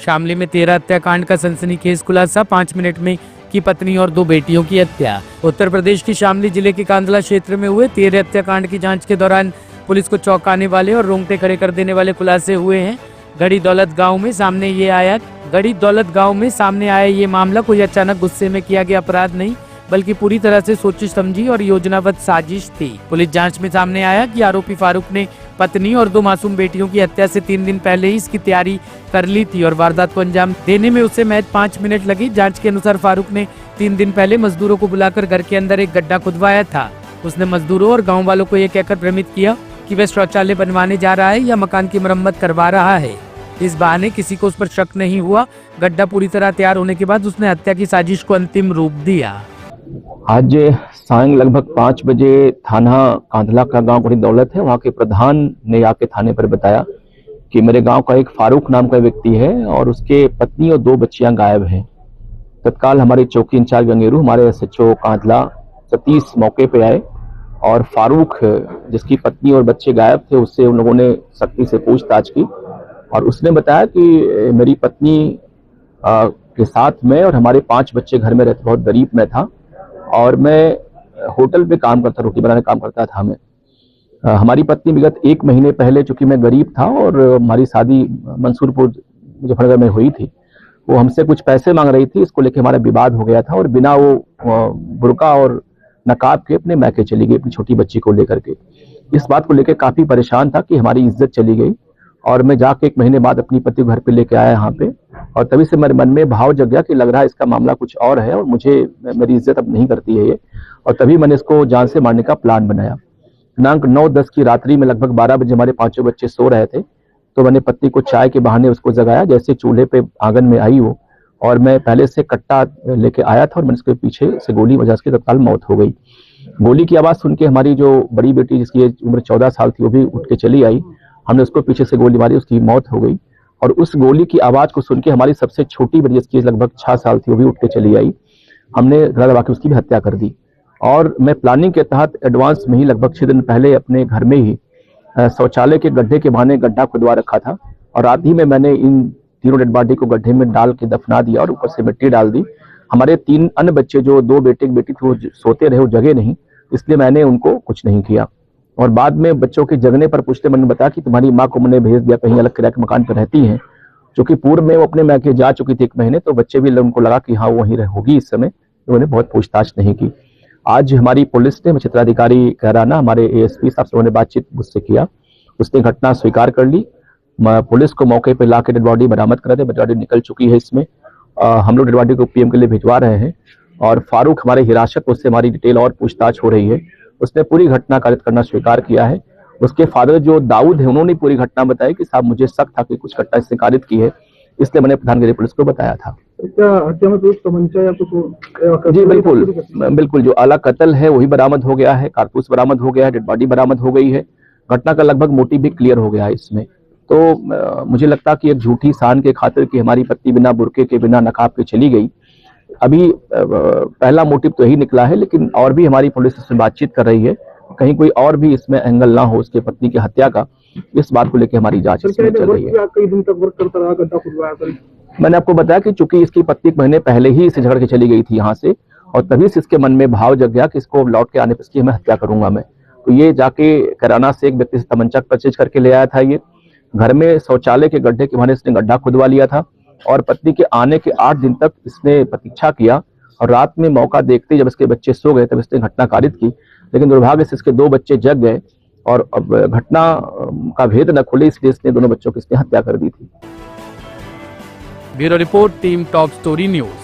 शामली में 13 हत्याकांड का सनसनीखेज खुलासा, 5 मिनट में की पत्नी और 2 बेटियों की हत्या। उत्तर प्रदेश की शामली जिले के कांदला क्षेत्र में हुए 13 हत्याकांड की जांच के दौरान पुलिस को चौंकाने वाले और रोंगटे खड़े कर देने वाले खुलासे हुए हैं। गढ़ी दौलत गांव में सामने आया ये मामला कोई अचानक गुस्से में किया गया अपराध नहीं, बल्कि पूरी तरह से सोची समझी और योजनाबद्ध साजिश थी। पुलिस जांच में सामने आया कि आरोपी फारूक ने पत्नी और 2 मासूम बेटियों की हत्या से 3 दिन पहले ही इसकी तैयारी कर ली थी और वारदात को अंजाम देने में उसे महज 5 मिनट लगी। जांच के अनुसार फारूक ने 3 दिन पहले मजदूरों को बुलाकर घर के अंदर एक गड्ढा खुदवाया था। उसने मजदूरों और गाँव वालों को ये कहकर भ्रमित किया कि वह शौचालय बनवाने जा रहा है या मकान की मरम्मत करवा रहा है। इस बहाने किसी को उस पर शक नहीं हुआ। गड्ढा पूरी तरह तैयार होने के बाद उसने हत्या की साजिश को अंतिम रूप दिया। आज सांय लगभग 5 बजे थाना कांदला का गांव गढ़ी दौलत है, वहां के प्रधान ने आके थाने पर बताया कि मेरे गांव का एक फारूक नाम का व्यक्ति है और उसके पत्नी और 2 बच्चियां गायब हैं। तत्काल हमारे चौकी इंचार्ज गंगेरू, हमारे SHO कांदला सतीश मौके पे आए और फारूक जिसकी पत्नी और बच्चे गायब थे उससे उन लोगों ने सख्ती से पूछताछ की और उसने बताया कि मेरी पत्नी के साथ मैं और हमारे 5 बच्चे घर में रहते, बहुत गरीब मैं था और मैं होटल पे काम करता, रोटी बनाने काम करता था मैं। हमारी पत्नी विगत 1 महीने पहले, चूंकि मैं गरीब था और हमारी शादी मंसूरपुर मुजफ्फरनगर में हुई थी, वो हमसे कुछ पैसे मांग रही थी, इसको लेके हमारा विवाद हो गया था और बिना वो बुर्का और नकाब के अपने मैके चली गई अपनी छोटी बच्ची को लेकर के। इस बात को लेकर काफी परेशान था कि हमारी इज्जत चली गई और मैं जाके 1 महीने बाद अपनी पति घर पे लेके आया यहाँ पे और तभी से मेरे मन में भाव जग गया कि लग रहा है इसका मामला कुछ और है और मुझे मेरी इज्जत अब नहीं करती है ये, और तभी मैंने इसको जान से मारने का प्लान बनाया। दिनांक 9-10 की रात्रि में लगभग 12 बजे हमारे 5 बच्चे सो रहे थे, तो मैंने पत्नी को चाय के बहाने उसको जगाया। जैसे चूल्हे पे आंगन में आई वो और मैं पहले से कट्टा लेके आया था और मैंने उसके पीछे से गोली बजा, उसकी तत्काल मौत हो गई। गोली की आवाज सुन के हमारी जो बड़ी बेटी जिसकी उम्र 14 साल थी वो भी उठ के चली आई। हमने उसको पीछे से गोली मारी, उसकी मौत हो गई और उस गोली की आवाज को सुन के हमारी सबसे छोटी बेटी जिसकी लगभग 6 साल थी वो भी उठ के चली आई। हमने गला दबा के उसकी भी हत्या कर दी और मैं प्लानिंग के तहत एडवांस में ही लगभग 6 दिन पहले अपने घर में ही शौचालय के गड्ढे के बहाने गड्ढा खुदवा रखा था और रात ही में मैंने इन तीनों डेड बॉडी को गड्ढे में डाल के दफना दिया और ऊपर से मिट्टी डाल दी। हमारे 3 अन्य बच्चे जो 2 बेटे की बेटी थी वो सोते रहे, वो जगे नहीं, इसलिए मैंने उनको कुछ नहीं किया। और बाद में बच्चों के जगने पर पूछते मैंने बताया कि तुम्हारी माँ को मैंने भेज दिया, कहीं अलग किराए के मकान पर रहती हैं, क्योंकि पूर्व में वो अपने मैके जा चुकी थी 1 महीने, तो बच्चे भी उनको लगा कि हाँ वहीं होगी इस समय, उन्होंने बहुत पूछताछ नहीं की। आज हमारी पुलिस ने, क्षेत्राधिकारी कहराना, हमारे ASP साहब से उन्होंने बातचीत मुझसे किया, उसने घटना स्वीकार कर ली। पुलिस को मौके पर ला के डेड बॉडी बरामद करा दे, डेड बॉडी निकल चुकी है इसमें। हम लोग डेड बॉडी को PM के लिए भिजवा रहे हैं और फारूक हमारे हिरासत, उससे हमारी डिटेल और पूछताछ हो रही है। उसने पूरी घटना कारित करना स्वीकार किया है। उसके फादर जो दाऊद है उन्होंने पूरी घटना बताई कि साहब मुझे शक था कि कुछ घटना इसने कारित की है, इसलिए मैंने प्रधानगिरी पुलिस को बताया था। क्या हत्या में कुछ तमंचा या कुछ? जी बिल्कुल, जो आला कत्ल है वही बरामद हो गया है, कारतूस बरामद हो गया है, डेड बॉडी बरामद हो गई है। घटना का लगभग मोटिव भी क्लियर हो गया है इसमें। तो मुझे लगता कि एक झूठी शान के खातिर कि हमारी पत्नी बिना बुर्के के, बिना नकाब के चली गई, अभी पहला मोटिव तो यही निकला है, लेकिन और भी हमारी पुलिस इसमें बातचीत कर रही है, कहीं कोई और भी इसमें एंगल ना हो उसके पत्नी की हत्या का, इस बात को लेकर हमारी जांच इसमें चल रही है। कई दिन तक वर्क करता रहा, गड्ढा खुदवाया। मैंने आपको बताया कि चूंकि इसकी पत्नी 1 महीने पहले ही इसे झगड़ के चली गई थी यहाँ से और तभी से इसके मन में भाव जग गया कि इसको लौट के आने पर इसकी मैं हत्या करूंगा मैं। तो ये जाके कैराना से एक व्यक्ति से तमंचा परचेज करके ले आया था। ये घर में शौचालय के गड्ढे के बहाने इसने गड्ढा खुदवा लिया था और पत्नी के आने के 8 दिन तक इसने प्रतीक्षा किया और रात में मौका देखते जब इसके बच्चे सो गए तब इसने घटना कारित की, लेकिन दुर्भाग्य से इसके 2 बच्चे जग गए और अब घटना का भेद न खुले, इसलिए इसने दोनों बच्चों की इसने हत्या कर दी थी। Bureau report, team top story news.